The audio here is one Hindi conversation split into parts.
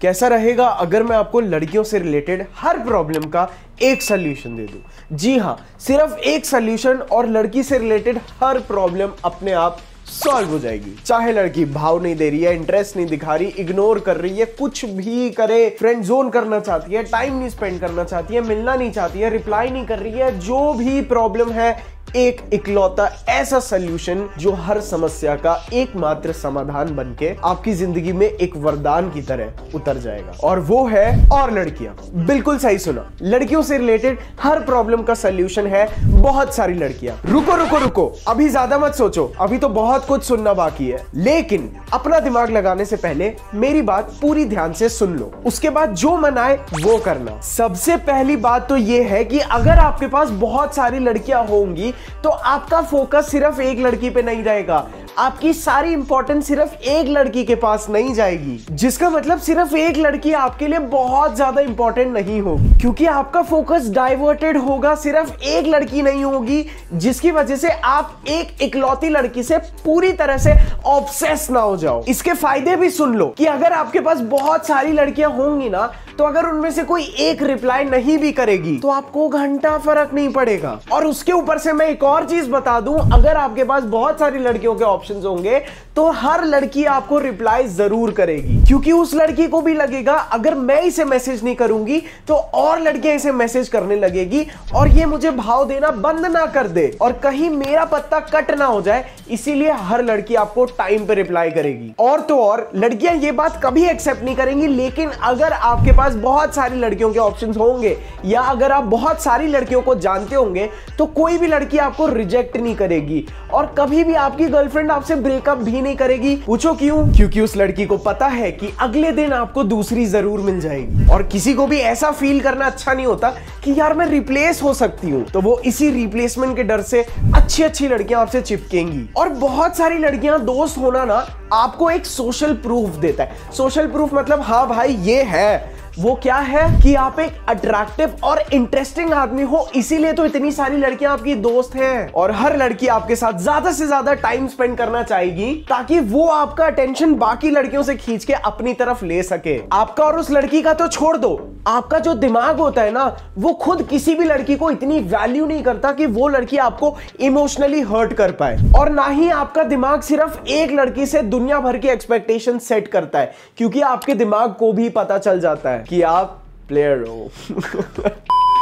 कैसा रहेगा अगर मैं आपको लड़कियों से रिलेटेड हर प्रॉब्लम का एक सॉल्यूशन दे दूं? जी हां, सिर्फ एक सॉल्यूशन और लड़की से रिलेटेड हर प्रॉब्लम अपने आप सॉल्व हो जाएगी। चाहे लड़की भाव नहीं दे रही है, इंटरेस्ट नहीं दिखा रही, इग्नोर कर रही है, कुछ भी करे, फ्रेंड जोन करना चाहती है, टाइम नहीं स्पेंड करना चाहती है, मिलना नहीं चाहती है, रिप्लाई नहीं कर रही है, जो भी प्रॉब्लम है, एक इकलौता ऐसा सॉल्यूशन जो हर समस्या का एकमात्र समाधान बनके आपकी जिंदगी में एक वरदान की तरह उतर जाएगा, और वो है और लड़कियां। बिल्कुल सही सुना, लड़कियों से रिलेटेड हर प्रॉब्लम का सॉल्यूशन है बहुत सारी लड़कियां। रुको रुको रुको, अभी ज्यादा मत सोचो, अभी तो बहुत कुछ सुनना बाकी है, लेकिन अपना दिमाग लगाने से पहले मेरी बात पूरी ध्यान से सुन लो, उसके बाद जो मन आए वो करना। सबसे पहली बात तो ये है कि अगर आपके पास बहुत सारी लड़कियां होंगी तो आपका फोकस सिर्फ एक लड़की पे नहीं रहेगा, आपकी सारी इंपॉर्टेंस सिर्फ एक लड़की के पास नहीं जाएगी, जिसका मतलब सिर्फ एक लड़की आपके लिए बहुत ज्यादा इंपॉर्टेंट नहीं होगी, क्योंकि आपका फोकस डाइवर्टेड होगा, सिर्फ एक लड़की नहीं होगी, जिसकी वजह से आप एक इकलौती लड़की से पूरी तरह से ऑब्सेस ना हो जाओ। इसके फायदे भी सुन लो कि अगर आपके पास बहुत सारी लड़कियां होंगी ना, तो अगर उनमें से कोई एक रिप्लाई नहीं भी करेगी तो आपको घंटा फर्क नहीं पड़ेगा। और उसके ऊपर से मैं एक और चीज बता दूं, अगर आपके पास बहुत सारी लड़कियों के ऑप्शंस होंगे तो हर लड़की आपको रिप्लाई जरूर करेगी, क्योंकि उस लड़की को भी लगेगा अगर मैं इसे मैसेज नहीं करूंगी तो और लड़कियां इसे मैसेज करने लगेगी और ये मुझे भाव देना बंद ना कर दे और कहीं मेरा पत्ता कट ना हो जाए, इसीलिए हर लड़की आपको टाइम पे रिप्लाई करेगी। और तो और लड़कियां ये बात कभी एक्सेप्ट नहीं करेंगी, लेकिन अगर आपके पास बहुत सारी लड़कियों के ऑप्शंस होंगे या अगर आप बहुत सारी लड़कियों को जानते होंगे तो कोई भी लड़की आपको रिजेक्ट नहीं करेगी और कभी भी आपकी गर्लफ्रेंड आपसे ब्रेकअप भी नहीं करेगी। पूछो क्यों? क्योंकि उस लड़की को पता है कि अगले दिन आपको दूसरी जरूर मिल जाएगी। और किसी को भी ऐसा फील करना अच्छा नहीं होता कि यार मैं रिप्लेस हो सकती हूँ, तो वो इसी रिप्लेसमेंट के डर से अच्छी अच्छी लड़कियां आपसे चिपकेंगी। और बहुत सारी लड़कियां दोस्त होना ना आपको एक सोशल प्रूफ देता है। सोशल प्रूफ मतलब हाँ भाई ये है, वो क्या है कि आप एक अट्रैक्टिव और इंटरेस्टिंग आदमी हो, इसीलिए तो इतनी सारी लड़कियां आपकी दोस्त हैं। और हर लड़की आपके साथ ज्यादा से ज्यादा टाइम स्पेंड करना चाहेगी ताकि वो आपका अटेंशन बाकी लड़कियों से खींच के अपनी तरफ ले सके। आपका और उस लड़की का तो छोड़ दो, आपका जो दिमाग होता है ना, वो खुद किसी भी लड़की को इतनी वैल्यू नहीं करता कि वो लड़की आपको इमोशनली हर्ट कर पाए। और ना ही आपका दिमाग सिर्फ एक लड़की से दुनिया भर की एक्सपेक्टेशन सेट करता है, क्योंकि आपके दिमाग को भी पता चल जाता है कि आप प्लेयर हो।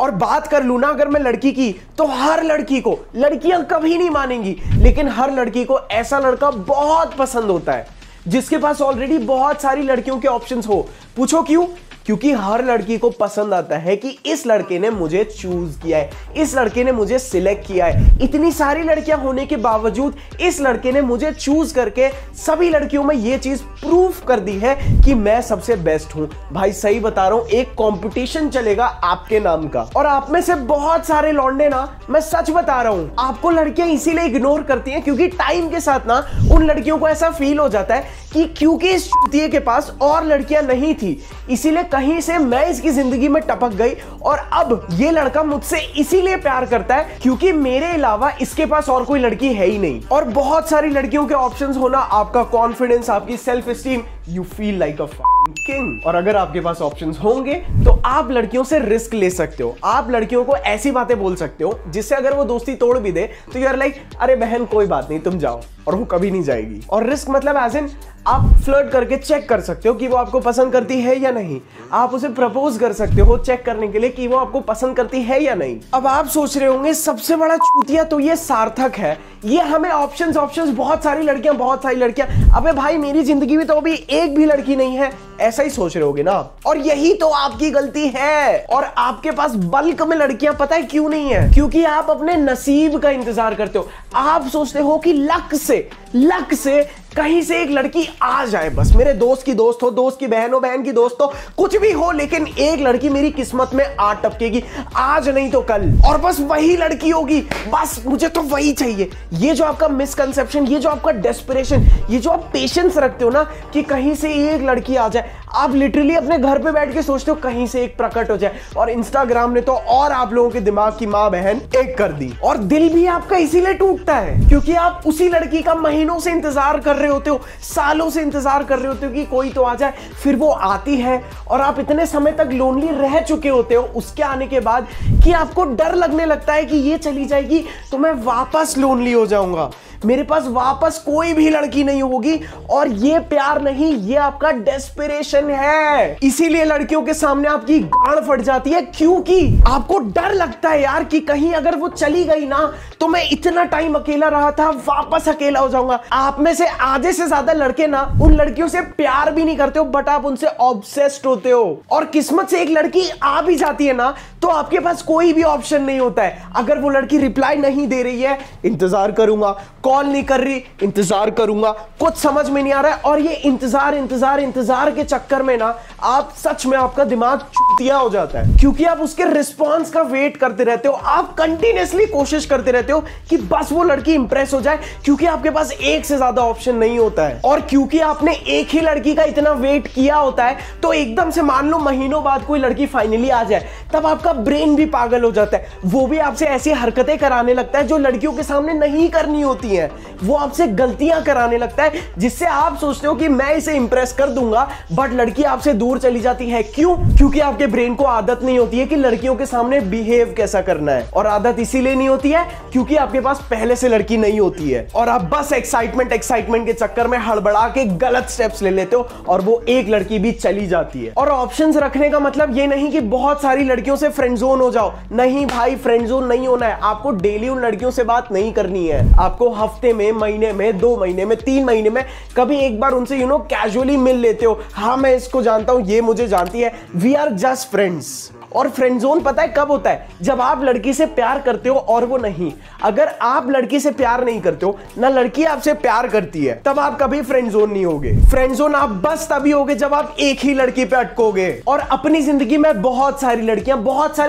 और बात कर लूं ना अगर मैं लड़की की, तो हर लड़की को, लड़कियां कभी नहीं मानेंगी, लेकिन हर लड़की को ऐसा लड़का बहुत पसंद होता है जिसके पास ऑलरेडी बहुत सारी लड़कियों के ऑप्शंस हो। पूछो क्यों? क्योंकि हर लड़की को पसंद आता है कि इस लड़के ने मुझे चूज किया है, इस लड़के ने मुझे सिलेक्ट किया है, इतनी सारी लड़कियां होने के बावजूद इस लड़के ने मुझे चूज करके सभी लड़कियों में यह चीज प्रूफ कर दी है कि मैं सबसे बेस्ट हूं। भाई सही बता रहा हूं, एक कंपटीशन चलेगा आपके नाम का। और आप में से बहुत सारे लौंडे ना, मैं सच बता रहा हूं, आपको लड़कियां इसीलिए इग्नोर करती हैं क्योंकि टाइम के साथ ना उन लड़कियों को ऐसा फील हो जाता है कि क्योंकि इस चूतिए के पास और लड़कियां नहीं थी, इसीलिए कहीं से मैं इसकी जिंदगी में टपक गई और अब ये लड़का मुझसे इसीलिए प्यार करता है क्योंकि मेरे अलावा इसके पास और कोई लड़की है ही नहीं। और बहुत सारी लड़कियों के ऑप्शंस होना आपका कॉन्फिडेंस, आपकी self esteem, you feel like a king. और अगर आपके पास ऑप्शंस होंगे तो आप लड़कियों से रिस्क ले सकते हो, आप लड़कियों को ऐसी बातें बोल सकते हो जिससे अगर वो दोस्ती तोड़ भी दे तो यू आर लाइक अरे बहन कोई बात नहीं तुम जाओ, और वो कभी नहीं जाएगी। और रिस्क मतलब एज इन आप फ्लर्ट करके चेक कर सकते हो कि वो आपको पसंद करती है या नहीं, आप उसे प्रपोज कर सकते हो चेक करने के लिए कि वो आपको पसंद करती है या नहीं। अब आप सोच रहे होंगे सबसे बड़ा चूतिया तो ये सार्थक है, ये हमें ऑप्शंस बहुत सारी लड़कियां, अबे भाई मेरी जिंदगी में तो अभी एक भी लड़की नहीं है, ऐसा ही सोच रहे होगे ना। और यही तो आपकी गलती है। और आपके पास बल्क में लड़कियां पता है क्यों नहीं है? क्योंकि आप अपने नसीब का इंतजार करते हो। आप सोचते हो कि लक से कहीं से एक लड़की आ जाए, बस मेरे दोस्त की दोस्त हो, दोस्त की बहन हो, बहन की दोस्त हो, कुछ भी हो, लेकिन एक लड़की मेरी किस्मत में आ टपकेगी, आज नहीं तो कल, और बस वही लड़की होगी, बस मुझे तो वही चाहिए। ये जो आपका मिसकंसेप्शन, ये जो आपका डेस्परेशन, ये जो आप पेशेंस रखते हो ना कि कहीं से एक लड़की आ जाए, आप लिटरली अपने घर पे बैठ के सोचते हो कहीं से एक प्रकट हो जाए, और इंस्टाग्राम ने तो और आप लोगों के दिमाग की मां बहन एक कर दी। और दिल भी आपका इसीलिए टूटता है क्योंकि आप उसी लड़की का महीनों से इंतजार कर रहे होते हो, सालों से इंतजार कर रहे होते हो कि कोई तो आ जाए, फिर वो आती है और आप इतने समय तक लोनली रह चुके होते हो उसके आने के बाद कि आपको डर लगने लगता है कि ये चली जाएगी तो मैं वापस लोनली हो जाऊंगा, मेरे पास वापस कोई भी लड़की नहीं होगी। और ये प्यार नहीं, ये आपका डेस्परेशन है। इसीलिए लड़कियों के सामने आपकी गांड फट जाती है क्योंकि आपको डर लगता है यार कि कहीं अगर वो चली गई ना तो मैं इतना टाइम अकेला रहा था वापस अकेला हो जाऊंगा। आप में से आधे से ज्यादा लड़के ना उन लड़कियों से प्यार भी नहीं करते हो बट आप उनसे ऑब्सेस्ड होते हो। और किस्मत से एक लड़की आ भी जाती है ना तो आपके पास कोई भी ऑप्शन नहीं होता है। अगर वो लड़की रिप्लाई नहीं दे रही है, इंतजार करूंगा, कॉल नहीं कर रही, इंतजार करूंगा, कुछ समझ में नहीं आ रहा है। और ये इंतजार इंतजार इंतजार के चक्कर में ना आप सच में आपका दिमाग चूतिया हो जाता है क्योंकि आप उसके रिस्पॉन्स का वेट करते रहते हो। आप कंटिन्यूअसली कोशिश करते रहते हो कि बस वो लड़की इंप्रेस हो जाए क्योंकि आपके पास एक से ज्यादा ऑप्शन नहीं होता है। और क्योंकि आपने एक ही लड़की का इतना वेट किया होता है तो एकदम से मान लो महीनों बाद कोई लड़की फाइनली आ जाए, तब आपका ब्रेन भी पागल हो जाता है। वो भी आपसे ऐसी हरकतें कराने लगता है जो लड़कियों के सामने नहीं करनी होती है। वो आपसे गलतियां कराने लगता है जिससे आप सोचते हो कि मैं इसे इंप्रेस कर दूंगा बट लड़की आपसे दूर चली जाती है। क्यों? क्योंकि आपके ब्रेन को आदत नहीं होती है कि लड़कियों के सामने बिहेव कैसा करना है। और आदत इसीलिए नहीं होती है क्योंकि आपके पास पहले से लड़की नहीं होती है और आप बस एक्साइटमेंट के चक्कर में हड़बड़ा के गलत स्टेप्स ले लेते हो और वो एक लड़की भी चली जाती है। और ऑप्शंस रखने का मतलब ये नहीं कि बहुत सारी लड़कियों से फ्रेंड जोन हो जाओ। नहीं भाई, फ्रेंड जोन नहीं होना है। आपको डेली उन लड़कियों से बात नहीं करनी है। आपको हफ्ते में, महीने में, 2 महीने में, 3 महीने में कभी एक बार उनसे कैजुअली मिल लेते हो। हाँ, मैं इसको जानता हूं, ये मुझे जानती है, वी आर जस्ट फ्रेंड्स। और फ्रेंड जोन पता है कब होता है? जब आप लड़की से प्यार करते हो और वो नहीं। अगर आप लड़की से प्यार नहीं करते हो ना लड़की आपसे प्यार करती है, तब आप कभी फ्रेंड जोन नहीं होगे। फ्रेंड जोन आप बस तभी होगे जब आप एक ही लड़की पे अटकोगे। और अपनी जिंदगी में बहुत सारी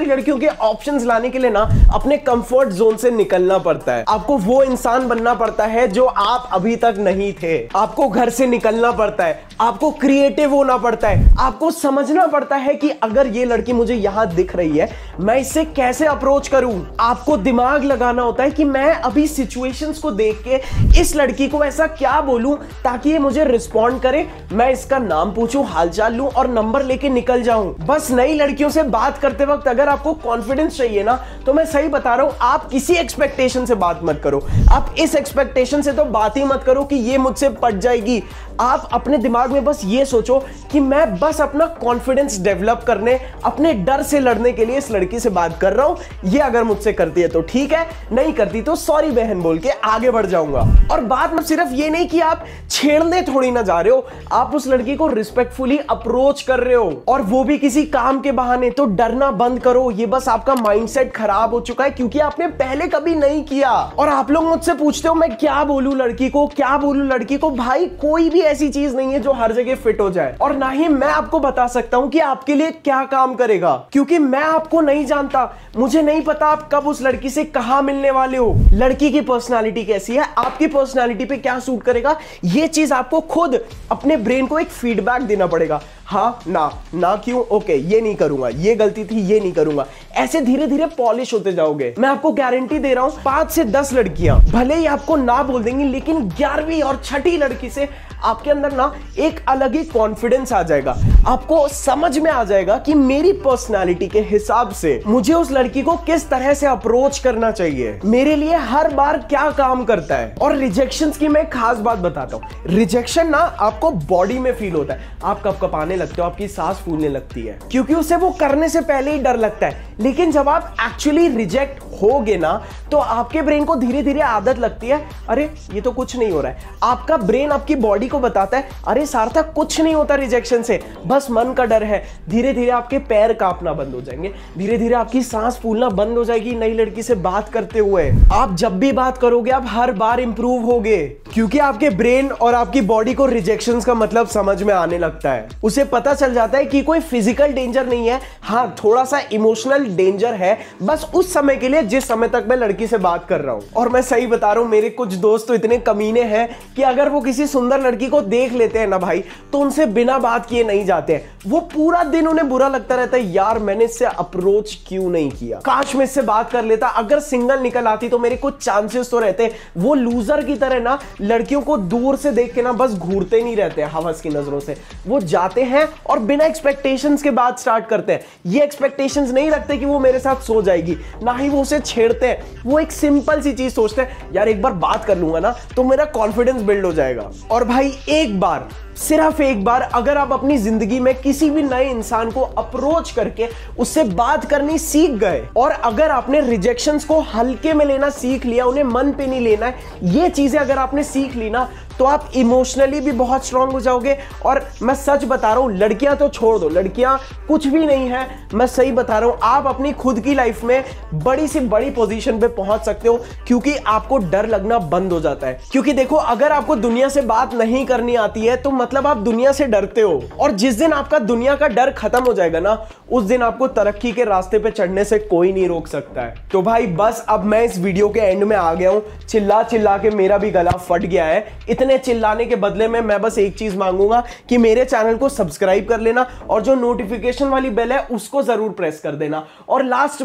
लड़कियों के ऑप्शंस लाने के लिए ना अपने कंफर्ट जोन से निकलना पड़ता है। आपको वो इंसान बनना पड़ता है जो आप अभी तक नहीं थे। आपको घर से निकलना पड़ता है, आपको क्रिएटिव होना पड़ता है, आपको समझना पड़ता है कि अगर ये लड़की मुझे यहां दिख रही है, मैं इससे कैसे अप्रोच करूं। आपको दिमाग लगाना होता है कि मैं अभी सिचुएशंस को देख के इस लड़की को ऐसा क्या बोलूं ताकि ये मुझे रिस्पॉन्ड करे, मैं इसका नाम पूछूं, हालचाल लूं और नंबर लेके निकल जाऊं। बस नई लड़कियों से बात करते वक्त अगर आपको कॉन्फिडेंस चाहिए ना, तो मैं सही बता रहा हूं, आप किसी एक्सपेक्टेशन से बात मत करो। आप इस एक्सपेक्टेशन से तो बात ही मत करो कि ये मुझसे पट जाएगी। आप अपने दिमाग में बस ये सोचो कि मैं बस अपना कॉन्फिडेंस डेवलप करने, अपने डर से लड़ने के लिए इस लड़की से बात कर रहा हूं। ये अगर मुझसे करती है तो ठीक है, नहीं करती तो सॉरी बहन बोल के आगे बढ़ जाऊंगा। और बात में सिर्फ ये नहीं कि आप छेड़ने थोड़ी ना जा रहे हो, आप उस लड़की को रिस्पेक्टफुली अप्रोच कर रहे हो, और वो भी किसी काम के बहाने। तो डरना बंद करो, ये बस आपका माइंडसेट खराब हो चुका है क्योंकि आपने पहले कभी नहीं किया। और आप लोग मुझसे पूछते हो मैं क्या बोलूं लड़की को, क्या बोलूं लड़की को। भाई, कोई भी ऐसी चीज नहीं है जो हर जगह फिट हो जाए, और ना ही मैं आपको बता सकता हूं कि आपके लिए क्या काम करेगा, क्योंकि मैं आपको नहीं जानता। मुझे नहीं पता आप कब उस लड़की से कहां मिलने वाले हो, लड़की की पर्सनालिटी कैसी है, आपकी पर्सनालिटी पे क्या सूट करेगा। ये चीज आपको खुद अपने ब्रेन को एक फीडबैक देना पड़ेगा। हाँ, ना क्यों, ओके, ये नहीं करूंगा, ये गलती थी, ये नहीं करूंगा। ऐसे धीरे धीरे पॉलिश होते जाओगे। मैं आपको गारंटी दे रहा हूं 5 से 10 लड़कियां भले ही आपको ना बोल देंगी, लेकिन 11वीं और 6ठी लड़की से आपके अंदर ना एक अलग ही कॉन्फिडेंस आ जाएगा। आपको समझ में आ जाएगा कि मेरी पर्सनालिटी के हिसाब से मुझे उस लड़की को किस तरह से अप्रोच करना चाहिए, मेरे लिए हर बार क्या काम करता है। और रिजेक्शंस की मैं खास बात बताता हूं। रिजेक्शन ना आपको बॉडी में फील होता है, आप कपकपाने लगते हो, आपकी सांस फूलने लगती है, क्योंकि उसे वो करने से पहले ही डर लगता है। लेकिन जब आप एक्चुअली रिजेक्ट होगे ना, तो आपके ब्रेन को धीरे धीरे आदत लगती है, अरे ये तो कुछ नहीं हो रहा है। आपका ब्रेन आपकी बॉडी को बताता है, अरे सार्थक कुछ नहीं होता रिजेक्शन से, बस मन का डर है। धीरे धीरे आपके पैर कांपना बंद हो जाएंगे, धीरे धीरे आपकी सांस फूलना बंद हो जाएगी। नई लड़की से बात करते हुए आप जब भी बात करोगे, आप हर बार इंप्रूव होगे, क्योंकि आपके ब्रेन और आपकी बॉडी को रिजेक्शंस का मतलब समझ में आने लगता है। उसे पता चल जाता है कि कोई फिजिकल डेंजर नहीं है, हाँ थोड़ा सा इमोशनल डेंजर है, बस उस समय के लिए जिस समय तक मैं लड़की से बात कर रहा हूं। और मैं सही बता रहा हूं, मेरे कुछ दोस्त तो इतने कमीने हैं कि अगर वो किसी सुंदर लड़की लड़की को देख लेते हैं ना भाई, तो उनसे बिना बात किए नहीं जाते हैं। वो पूरा दिन उन्हें बुरा लगता रहता है, यार मैंने इससे अप्रोच क्यों नहीं किया, काश मैं इससे बात कर लेता, अगर सिंगल निकल आती तो मेरे कुछ चांसेस तो रहते। वो लूजर की तरह ना लड़कियों को दूर से देख के ना बस घूरते नहीं रहते हवस की नजरों से। वो जाते हैं और बिना एक्सपेक्टेशंस के बाद स्टार्ट करते हैं। ये एक्सपेक्टेशंस नहीं रखते कि वो मेरे साथ सो जाएगी, ना ही वो उसे छेड़ते हैं। वो एक सिंपल सी चीज सोचते हैं, यार एक बार बात कर लूंगा ना तो मेरा कॉन्फिडेंस बिल्ड हो जाएगा। और भाई एक बार, सिर्फ एक बार अगर आप अपनी जिंदगी में किसी भी नए इंसान को अप्रोच करके उससे बात करनी सीख गए, और अगर आपने रिजेक्शंस को हल्के में लेना सीख लिया, उन्हें मन पे नहीं लेना है, ये चीजें अगर आपने सीख ली ना, तो आप इमोशनली भी बहुत स्ट्रांग हो जाओगे। और मैं सच बता रहा हूं, लड़कियां तो छोड़ दो, लड़कियां कुछ भी नहीं है, मैं सही बता रहा हूं, आप अपनी खुद की लाइफ में बड़ी से बड़ी पोजीशन पे पहुंच सकते हो, क्योंकि आपको डर लगना बंद हो जाता है। क्योंकि देखो, अगर आपको दुनिया से बात नहीं करनी आती है तो मतलब आप दुनिया से डरते हो, और जिस दिन आपका दुनिया का डर खत्म हो जाएगा ना, उस दिन आपको तरक्की के रास्ते पे चढ़ने से कोई नहीं रोक सकता है। तो भाई बस अब मैं इस वीडियो के एंड में आ गया हूं। चिल्ला चिल्ला के मेरा भी गला फट गया है। इतने चिल्लाने के बदले में मैं बस एक चीज मांगूंगा कि मेरे चैनल को सब्सक्राइब कर लेना, और जो नोटिफिकेशन वाली बेल है उसको जरूर प्रेस कर देना। और लास्ट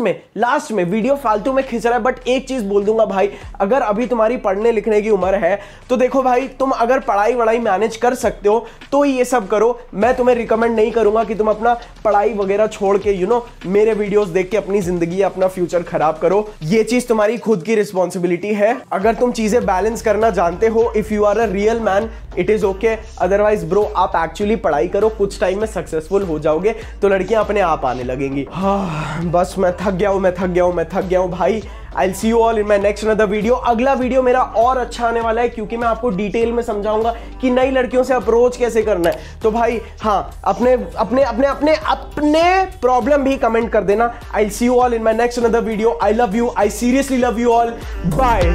में वीडियो फालतू में खिंच रहा है, बट एक चीज बोल दूंगा भाई, अगर अभी तुम्हारी पढ़ने लिखने की उम्र है तो देखो भाई, तुम अगर पढ़ाई वढ़ाई मैनेज कर सकते हो तो ये सब करो। मैं तुम्हें रिकमेंड नहीं करूंगा कि तुम अपना पढ़ाई वगैरह छोड़ के मेरे वीडियोस देख के अपनी जिंदगी, अपना फ्यूचर खराब करो। ये चीज तुम्हारी खुद की रिस्पॉन्सिबिलिटी है। अगर तुम चीजें बैलेंस करना जानते हो, if you are a real man, it is okay. Otherwise bro, आप एक्चुअली पढ़ाई करो, कुछ टाइम में सक्सेसफुल हो जाओगे तो लड़कियां अपने आप आने लगेंगी। बस मैं थक गया हूं भाई। I'll see you all in my next another video। अगला वीडियो मेरा और अच्छा आने वाला है, क्योंकि मैं आपको डिटेल में समझाऊंगा कि नई लड़कियों से अप्रोच कैसे करना है। तो भाई हाँ, अपने प्रॉब्लम भी कमेंट कर देना। I'll see you all in my next another video। I love you, I seriously love you all। Bye।